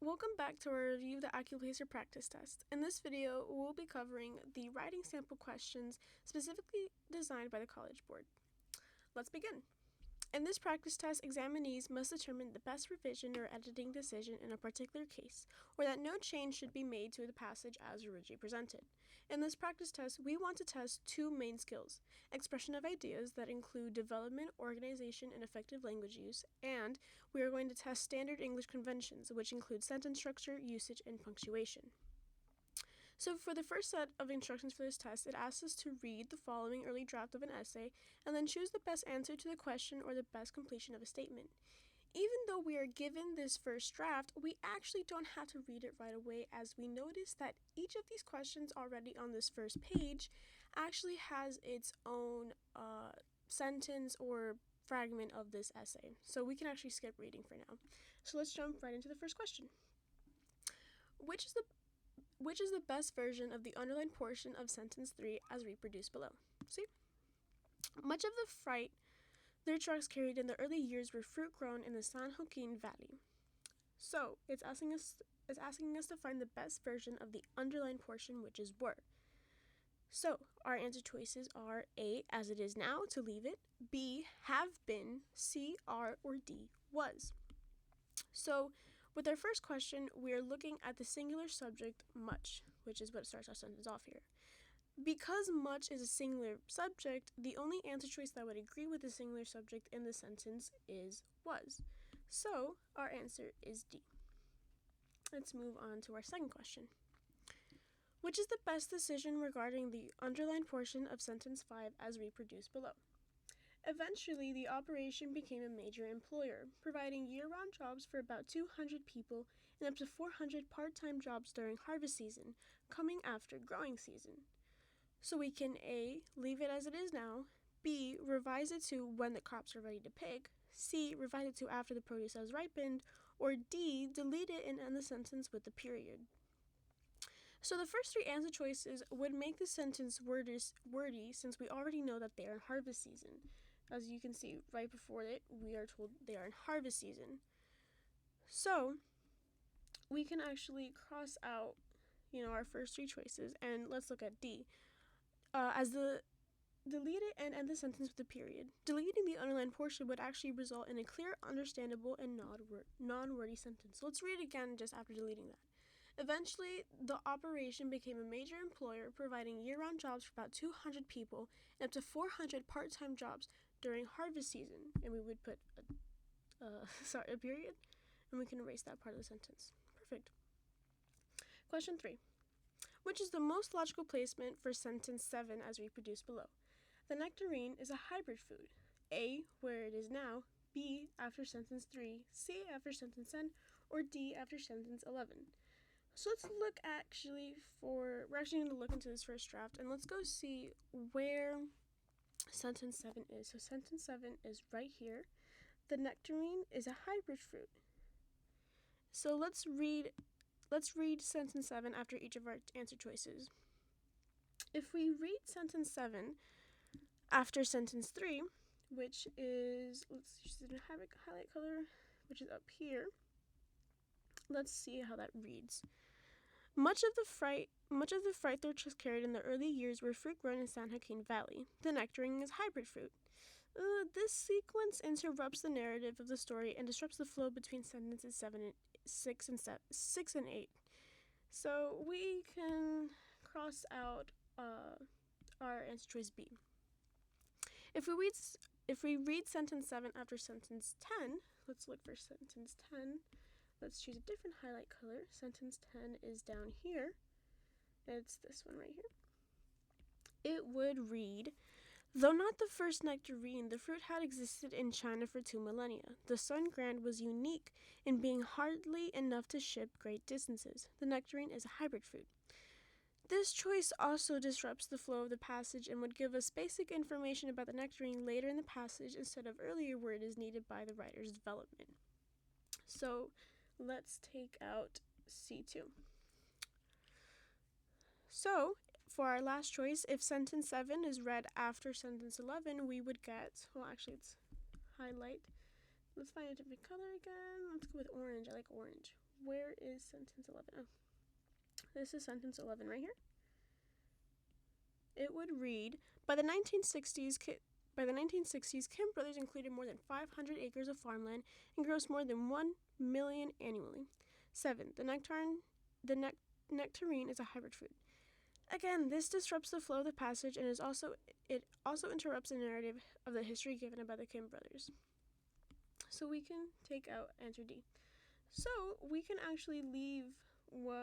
Welcome back to our review of the ACCUPLACER practice test. In this video, we'll be covering the writing sample questions specifically designed by the College Board. Let's begin. In this practice test, examinees must determine the best revision or editing decision in a particular case, or that no change should be made to the passage as originally presented. In this practice test, we want to test two main skills: expression of ideas that include development, organization, and effective language use, and we are going to test standard English conventions, which include sentence structure, usage, and punctuation. So for the first set of instructions for this test, it asks us to read the following early draft of an essay and then choose the best answer to the question or the best completion of a statement. Even though we are given this first draft, we actually don't have to read it right away, as we notice that each of these questions already on this first page actually has its own sentence or fragment of this essay. So we can actually skip reading for now. So let's jump right into the first question. Which is the best version of the underlined portion of sentence 3 as reproduced below? See? Much of the freight their trucks carried in the early years were fruit grown in the San Joaquin Valley. So it's asking us to find the best version of the underlined portion, which is were. So our answer choices are A, as it is now, to leave it; B, have been; C, are; or D, was. So with our first question, we are looking at the singular subject much, which is what starts our sentence off here. Because much is a singular subject, the only answer choice that would agree with the singular subject in the sentence is was. So our answer is D. Let's move on to our second question. Which is the best decision regarding the underlined portion of sentence 5 as reproduced below? Eventually, the operation became a major employer, providing year-round jobs for about 200 people and up to 400 part-time jobs during harvest season, coming after growing season. So we can A, leave it as it is now; B, revise it to when the crops are ready to pick; C, revise it to after the produce has ripened; or D, delete it and end the sentence with a period. So the first three answer choices would make the sentence wordy, since we already know that they are in harvest season. As you can see right before it, we are told they are in harvest season. So we can actually cross out, our first three choices, and let's look at D. As the delete it and end the sentence with a period. Deleting the underlined portion would actually result in a clear, understandable, and non-wordy sentence. So let's read it again just after deleting that. Eventually, the operation became a major employer, providing year-round jobs for about 200 people and up to 400 part-time jobs during harvest season. And we would put a period, and we can erase that part of the sentence. Perfect. Question 3. Which is the most logical placement for sentence 7 as reproduced below? The nectarine is a hybrid food. A, where it is now; B, after sentence 3; C, after sentence 10; or D, after sentence 11. So let's look we're actually going to look into this first draft, and let's go see where sentence 7 is. So sentence 7 is right here. The nectarine is a hybrid fruit. So let's read sentence 7 after each of our answer choices. If we read sentence 7 after sentence 3, which is, let's use the highlight color, which is up here. Let's see how that reads. Much of the freight their trucks carried in the early years were fruit grown in San Joaquin Valley. The nectarine is hybrid fruit. This sequence interrupts the narrative of the story and disrupts the flow between sentences 6 and 8. So we can cross out our answer choice B. If we read sentence 7 after sentence 10, let's look for sentence 10. Let's choose a different highlight color. Sentence 10 is down here. It's this one right here. It would read, though not the first nectarine, the fruit had existed in China for 2 millennia. The Sun Grand was unique in being hardly enough to ship great distances. The nectarine is a hybrid fruit. This choice also disrupts the flow of the passage and would give us basic information about the nectarine later in the passage instead of earlier where it is needed by the writer's development. So let's take out C2. So for our last choice, if sentence 7 is read after sentence 11, we would get, let's highlight Let's find a different color again. Let's go with orange. I like orange. Where is sentence 11? Oh, this is sentence 11 right here. It would read, by the 1960s, Kim Brothers included more than 500 acres of farmland and grossed more than 1 million annually. 7. The nectarine is a hybrid fruit. Again, this disrupts the flow of the passage and it also interrupts the narrative of the history given about the Kim brothers. So we can take out answer D. So we can actually leave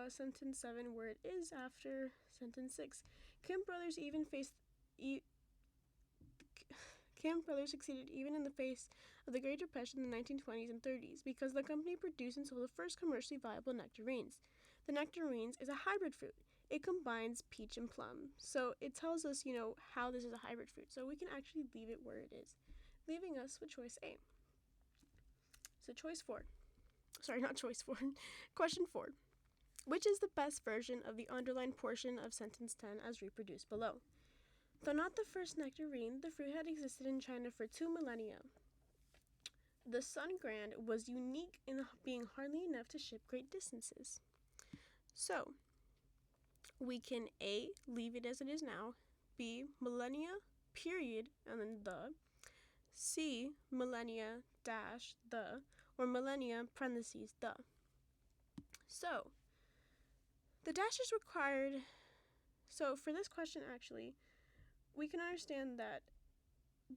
sentence 7 where it is after sentence 6. Kim brothers succeeded even in the face of the Great Depression in the 1920s and 30s because the company produced and sold the first commercially viable nectarines. The nectarines is a hybrid fruit. It combines peach and plum. So it tells us, how this is a hybrid fruit. So we can actually leave it where it is, leaving us with choice A. So Question 4. Which is the best version of the underlined portion of sentence 10 as reproduced below? Though not the first nectarine, the fruit had existed in China for 2 millennia. The Sun Grand was unique in being hardly enough to ship great distances. So, we can A, leave it as it is now, B, millennia, period, and then the, C, millennia, dash, the, or millennia, parentheses, the. So, the dash is required. So, for this question, actually, we can understand that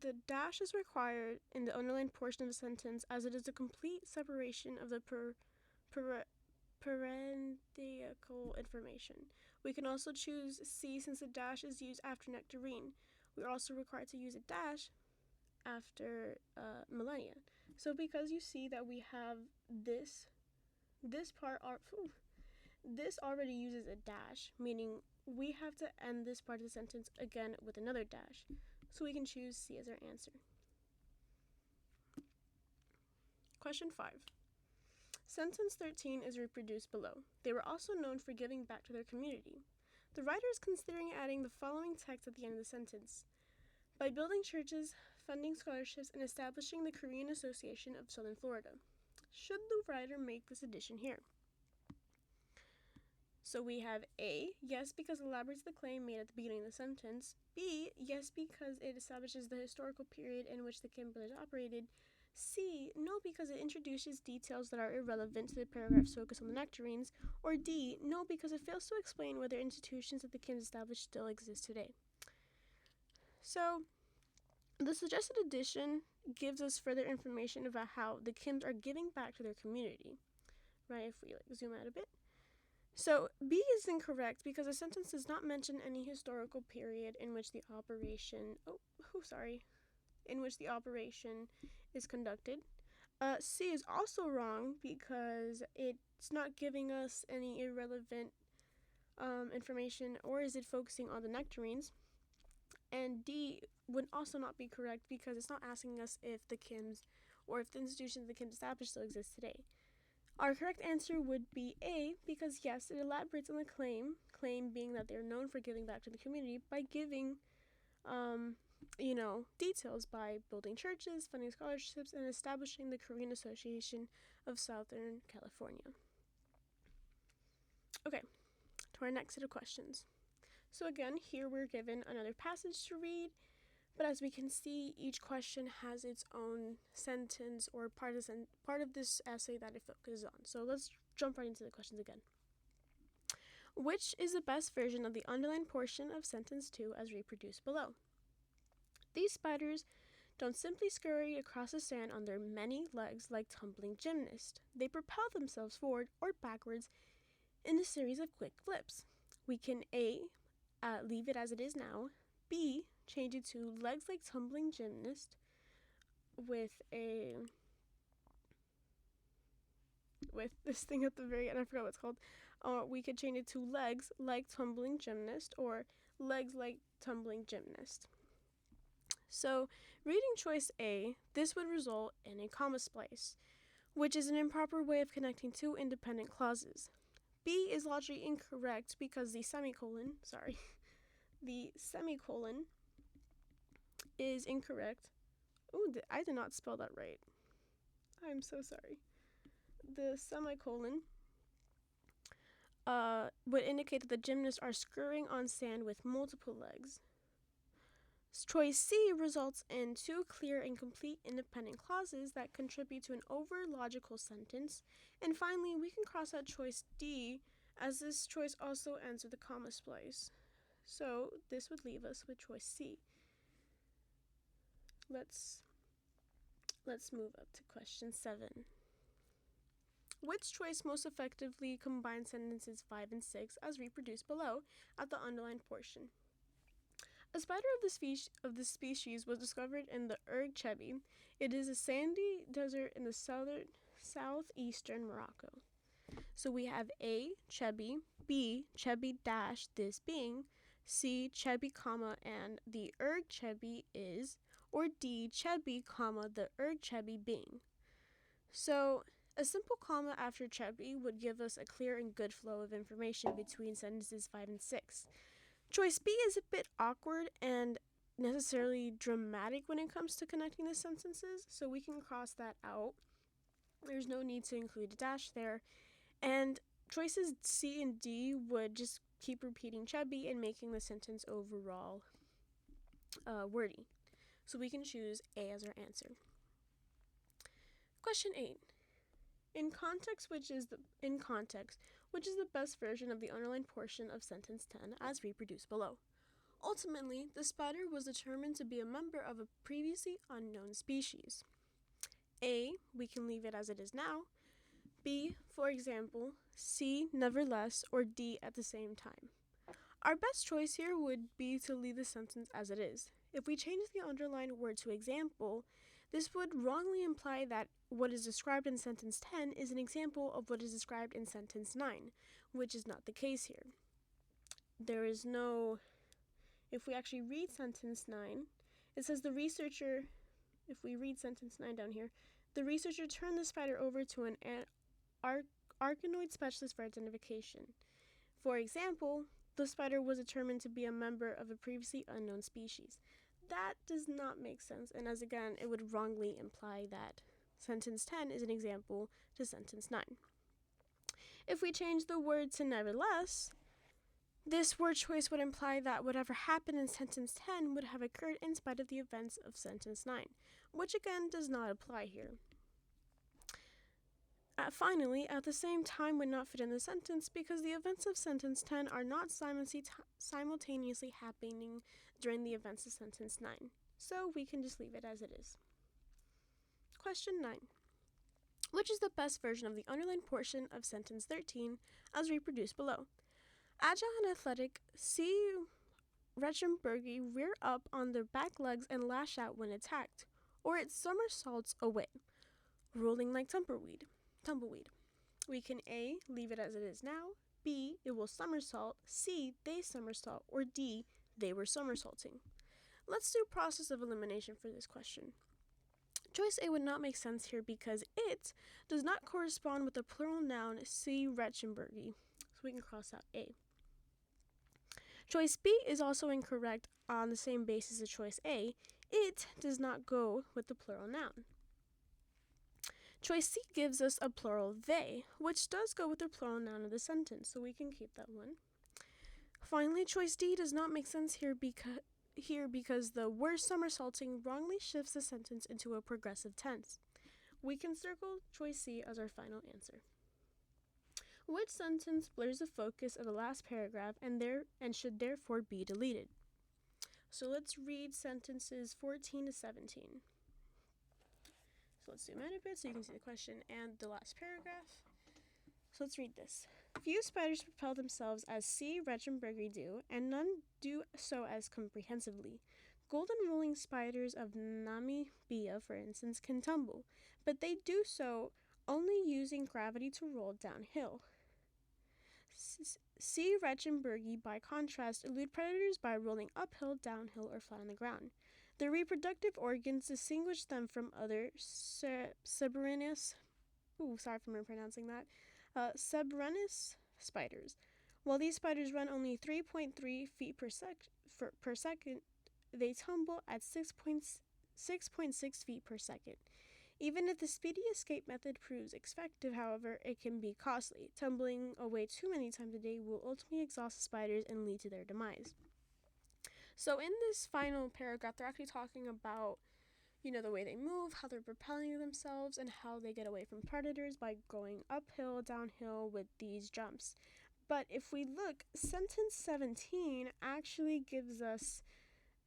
the dash is required in the underlined portion of the sentence as it is a complete separation of the parenthetical information. We can also choose C since the dash is used after nectarine. We are also required to use a dash after millennia. So because you see that we have this already uses a dash, meaning we have to end this part of the sentence again with another dash. So we can choose C as our answer. Question 5. Sentence 13 is reproduced below. They were also known for giving back to their community. The writer is considering adding the following text at the end of the sentence. By building churches, funding scholarships, and establishing the Korean Association of Southern Florida. Should the writer make this addition here? So we have A, yes, because it elaborates the claim made at the beginning of the sentence. B, yes, because it establishes the historical period in which the Kim brothers operated. C, no, because it introduces details that are irrelevant to the paragraph's focus on the nectarines. Or D, no, because it fails to explain whether institutions that the Kims established still exist today. So, the suggested addition gives us further information about how the Kims are giving back to their community. Right, if we zoom out a bit. So, B is incorrect because the sentence does not mention any historical period in which the operation is conducted. C is also wrong because it's not giving us any irrelevant information, or is it focusing on the nectarines? And D would also not be correct because it's not asking us if the Kims or if the institutions the Kims established still exist today. Our correct answer would be A because yes, it elaborates on the claim being that they're known for giving back to the community by giving details by building churches, funding scholarships, and establishing the Korean Association of Southern California. Okay, to our next set of questions. So again, here we're given another passage to read, but as we can see, each question has its own sentence or part of this essay that it focuses on. So let's jump right into the questions again. Which is the best version of the underlined portion of sentence 2 as reproduced below? These spiders don't simply scurry across the sand on their many legs like tumbling gymnasts. They propel themselves forward or backwards in a series of quick flips. We can A, leave it as it is now, B, change it to legs like tumbling gymnast with this thing at the very end, I forgot what it's called. We could change it to legs like tumbling gymnast or legs like tumbling gymnast. So, reading choice A, this would result in a comma splice, which is an improper way of connecting two independent clauses. B is logically incorrect because the semicolon is incorrect. Ooh, I did not spell that right. I'm so sorry. The semicolon would indicate that the gymnasts are scurrying on sand with multiple legs. Choice C results in two clear and complete independent clauses that contribute to an over-logical sentence. And finally, we can cross out choice D, as this choice also ends with a comma splice. So this would leave us with choice C. Let's move up to question 7. Which choice most effectively combines sentences 5 and 6 as reproduced below at the underlined portion? A spider of the species was discovered in the Erg Chebi. It is a sandy desert in the southeastern Morocco. So we have A, Chebi, B, Chebi dash this being, C, Chebi, comma, and the Erg Chebi is, or D, Chebi, comma, the Erg Chebi being. So a simple comma after Chebi would give us a clear and good flow of information between sentences 5 and 6. Choice B is a bit awkward and necessarily dramatic when it comes to connecting the sentences, so we can cross that out. There's no need to include a dash there. And choices C and D would just keep repeating Chebi and making the sentence overall wordy. So we can choose A as our answer. Question 8. In context, which is the best version of the underlined portion of sentence 10 as reproduced below? Ultimately, the spider was determined to be a member of a previously unknown species. A, we can leave it as it is now. B, for example. C, nevertheless, or D, at the same time. Our best choice here would be to leave the sentence as it is. If we change the underlined word to example, this would wrongly imply that what is described in sentence 10 is an example of what is described in sentence 9, which is not the case here. There is no, if we actually read sentence 9, it says if we read sentence 9 down here, the researcher turned the spider over to an arachnoid specialist for identification. For example, the spider was determined to be a member of a previously unknown species. That does not make sense, and as again, it would wrongly imply that sentence 10 is an example to sentence 9. If we change the word to nevertheless, this word choice would imply that whatever happened in sentence 10 would have occurred in spite of the events of sentence 9, which again does not apply here. Finally, at the same time would not fit in the sentence because the events of sentence 10 are not simultaneously happening during the events of sentence 9. So we can just leave it as it is. Question 9. Which is the best version of the underlined portion of sentence 13 as reproduced below? Agile and athletic, C. Reichenbergi rear up on their back legs and lash out when attacked, or it somersaults away, rolling like tumbleweed. We can A, leave it as it is now, B, it will somersault, C, they somersault, or D, they were somersaulting. Let's do process of elimination for this question. Choice A would not make sense here because it does not correspond with the plural noun C. Reichenbergi, so we can cross out A. Choice B is also incorrect on the same basis as choice A. It does not go with the plural noun. Choice C gives us a plural they, which does go with the plural noun of the sentence, so we can keep that one. Finally, choice D does not make sense here because the word somersaulting wrongly shifts the sentence into a progressive tense. We can circle choice C as our final answer. Which sentence blurs the focus of the last paragraph and should therefore be deleted? So let's read sentences 14 to 17. So let's zoom in a bit so you can see the question and the last paragraph. So let's read this. Few spiders propel themselves as C. Reichenbergi do, and none do so as comprehensively. Golden rolling spiders of Namibia, for instance, can tumble, but they do so only using gravity to roll downhill. C. Reichenbergi, by contrast, elude predators by rolling uphill, downhill, or flat on the ground. Their reproductive organs distinguish them from other Ceburinus spiders. While these spiders run only 3.3 feet per second, they tumble at 6.6 feet per second. Even if the speedy escape method proves effective, however, it can be costly. Tumbling away too many times a day will ultimately exhaust the spiders and lead to their demise. So in this final paragraph, they're actually talking about, the way they move, how they're propelling themselves, and how they get away from predators by going uphill, downhill with these jumps. But if we look, sentence 17 actually gives us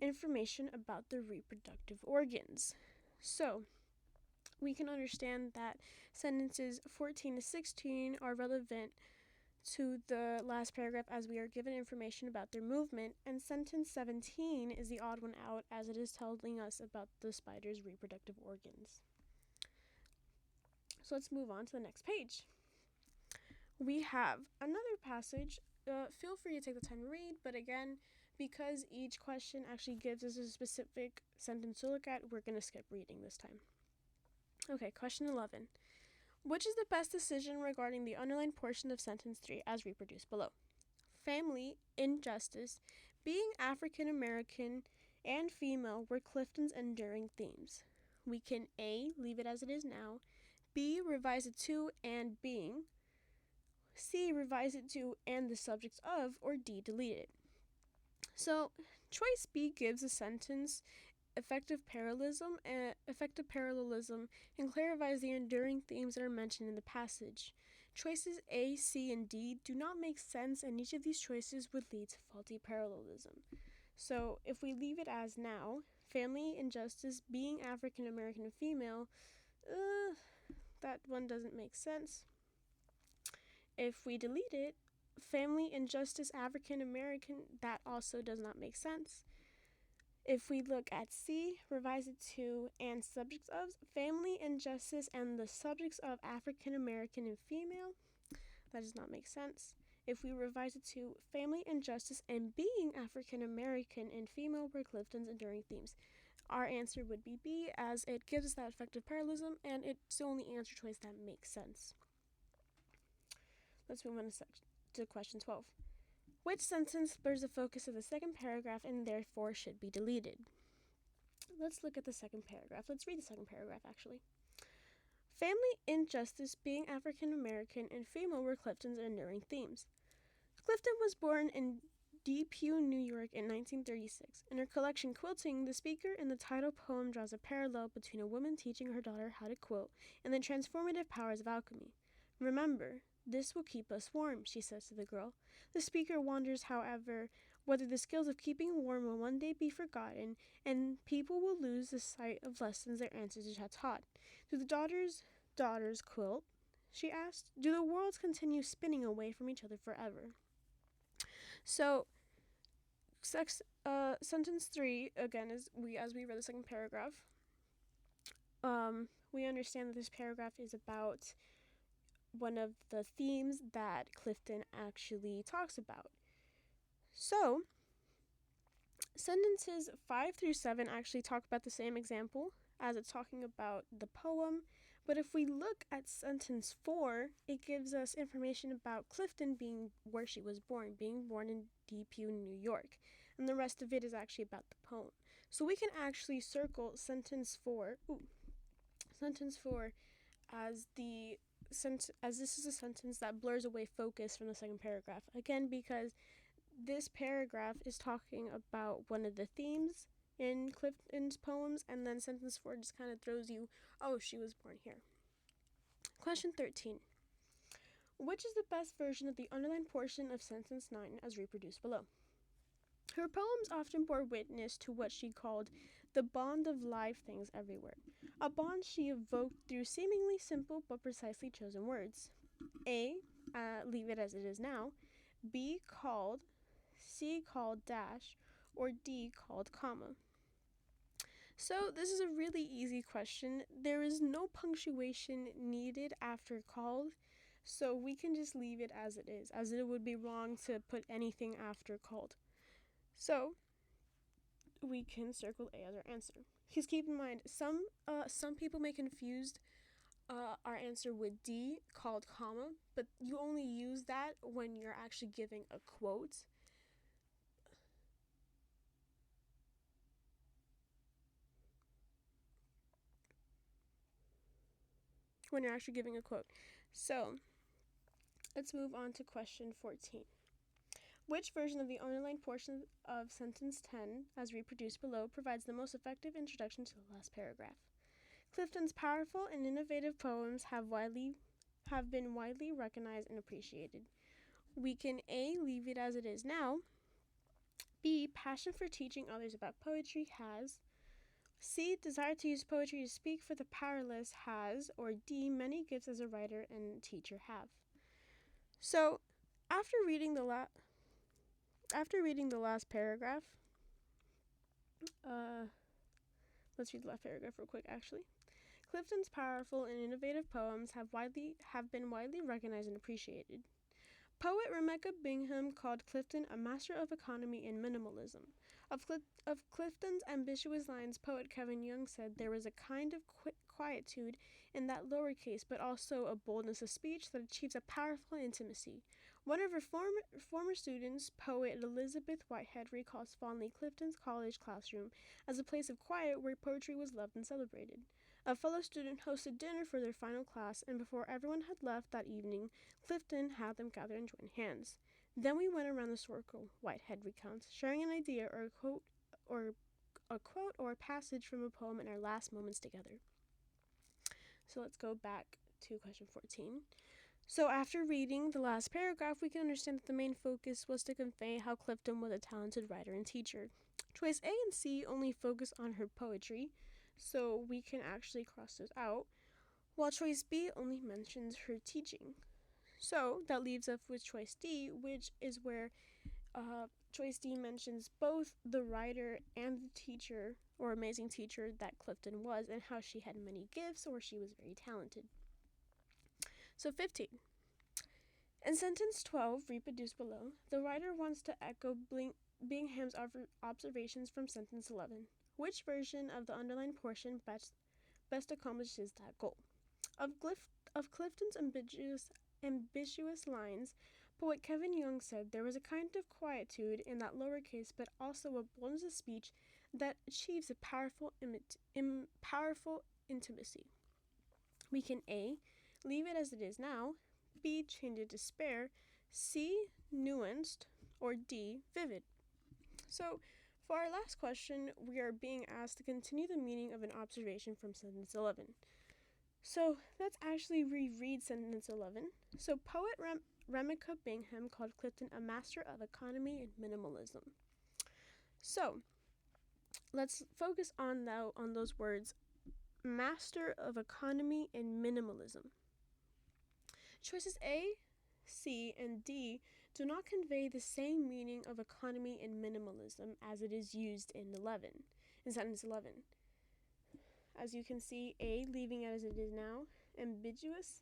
information about the reproductive organs. So we can understand that sentences 14 to 16 are relevant to the last paragraph as we are given information about their movement, and sentence 17 is the odd one out as it is telling us about the spider's reproductive organs. So let's move on to the next page. We have another passage. Feel free to take the time to read, but again, because each question actually gives us a specific sentence to look at, we're going to skip reading this time. Okay, question 11. Which is the best decision regarding the underlined portion of sentence 3 as reproduced below? Family, injustice, being African American, and female were Clifton's enduring themes. We can A, leave it as it is now, B, revise it to and being, C, revise it to and the subjects of, or D, delete it. So choice B gives a sentence effective parallelism, and clarifies the enduring themes that are mentioned in the passage. Choices A, C, and D do not make sense, and each of these choices would lead to faulty parallelism. So if we leave it as now, family, injustice, being African American and female, that one doesn't make sense. If we delete it, family, injustice, African American, that also does not make sense. If we look at C, revise it to and subjects of, family, injustice, and the subjects of African American and female, that does not make sense. If we revise it to family, injustice, and being African American and female were Clifton's enduring themes, our answer would be B, as it gives us that effective parallelism, and it's the only answer choice that makes sense. Let's move on to question 12. Which sentence blurs the focus of the second paragraph and therefore should be deleted? Let's look at the second paragraph. Let's read the second paragraph, actually. Family, injustice, being African American, and female were Clifton's enduring themes. Clifton was born in Depew, New York in 1936. In her collection Quilting, the speaker in the title poem draws a parallel between a woman teaching her daughter how to quilt and the transformative powers of alchemy. Remember, this will keep us warm, she says to the girl. The speaker wonders, however, whether the skills of keeping warm will one day be forgotten and people will lose the sight of lessons their ancestors had taught. Do the daughters quilt? She asked. Do the worlds continue spinning away from each other forever? So, sentence 3, again, as we read the second paragraph, we understand that this paragraph is about one of the themes that Clifton actually talks about. So, sentences 5 through 7 actually talk about the same example as it's talking about the poem, but if we look at sentence 4, it gives us information about Clifton being where she was born, being born in Depew, New York, and the rest of it is actually about the poem. So we can actually circle sentence 4 as this is a sentence that blurs away focus from the second paragraph. Again, because this paragraph is talking about one of the themes in Clifton's poems, and then sentence 4 just kind of throws you, oh, she was born here. Question 13. Which is the best version of the underlined portion of sentence 9 as reproduced below? Her poems often bore witness to what she called the bond of live things everywhere, a bond she evoked through seemingly simple but precisely chosen words. A, leave it as it is now, B, called, C, called dash, or D, called comma. So this is a really easy question. There is no punctuation needed after called, so we can just leave it as it is, as it would be wrong to put anything after called. So we can circle A as our answer. Because keep in mind, some people may confuse our answer with D, called comma, but you only use that when you're actually giving a quote. when you're actually giving a quote. So let's move on to question 14. Which version of the underlined portion of sentence 10, as reproduced below, provides the most effective introduction to the last paragraph? Clifton's powerful and innovative poems have been widely recognized and appreciated. We can A, leave it as it is now. B, passion for teaching others about poetry has. C, desire to use poetry to speak for the powerless has. Or D, many gifts as a writer and teacher have. So, after reading the last paragraph, let's read the last paragraph real quick. Actually, Clifton's powerful and innovative poems have been widely recognized and appreciated. Poet Rebecca Bingham called Clifton a master of economy and minimalism. Of Clifton's ambitious lines, poet Kevin Young said there was a kind of quietude in that lowercase, but also a boldness of speech that achieves a powerful intimacy. One of her former students, poet Elizabeth Whitehead, recalls fondly Clifton's college classroom as a place of quiet where poetry was loved and celebrated. A fellow student hosted dinner for their final class, and before everyone had left that evening, Clifton had them gather and join hands. Then we went around the circle, Whitehead recounts, sharing an idea or a quote or a passage from a poem in our last moments together. So let's go back to question 14. So after reading the last paragraph, we can understand that the main focus was to convey how Clifton was a talented writer and teacher. Choice A and C only focus on her poetry, so we can actually cross those out, while choice B only mentions her teaching. So that leaves us with choice D, which is where choice D mentions both the writer and the teacher, or amazing teacher, that Clifton was, and how she had many gifts, or she was very talented. So 15. In sentence 12, reproduced below, the writer wants to echo Bingham's observations from sentence 11. Which version of the underlined portion best accomplishes that goal? Of Clifton's ambitious lines, poet Kevin Young said there was a kind of quietude in that lowercase, but also a boldness of speech that achieves a powerful intimacy. We can A, leave it as it is now, B, change it to spare, C, nuanced, or D, vivid. So, for our last question, we are being asked to continue the meaning of an observation from sentence 11. So, let's actually reread sentence 11. So, poet Rebecca Bingham called Clifton a master of economy and minimalism. So, let's focus on those words, master of economy and minimalism. Choices A, C, and D do not convey the same meaning of economy and minimalism as it is used in sentence 11. As you can see, A, leaving it as it is now, ambiguous,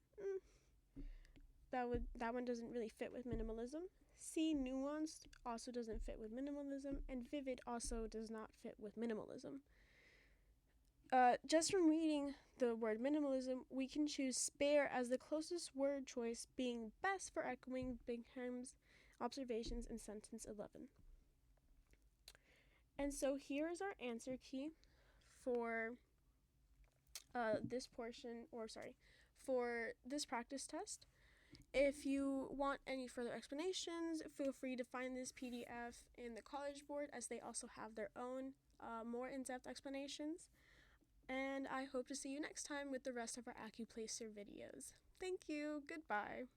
that one doesn't really fit with minimalism. C, nuanced, also doesn't fit with minimalism, and vivid also does not fit with minimalism. Just from reading the word minimalism, we can choose spare as the closest word choice, being best for echoing Bingham's observations in sentence 11. And so here is our answer key for for this practice test. If you want any further explanations, feel free to find this PDF in the College Board, as they also have their own more in-depth explanations. And I hope to see you next time with the rest of our ACCUPLACER videos. Thank you. Goodbye.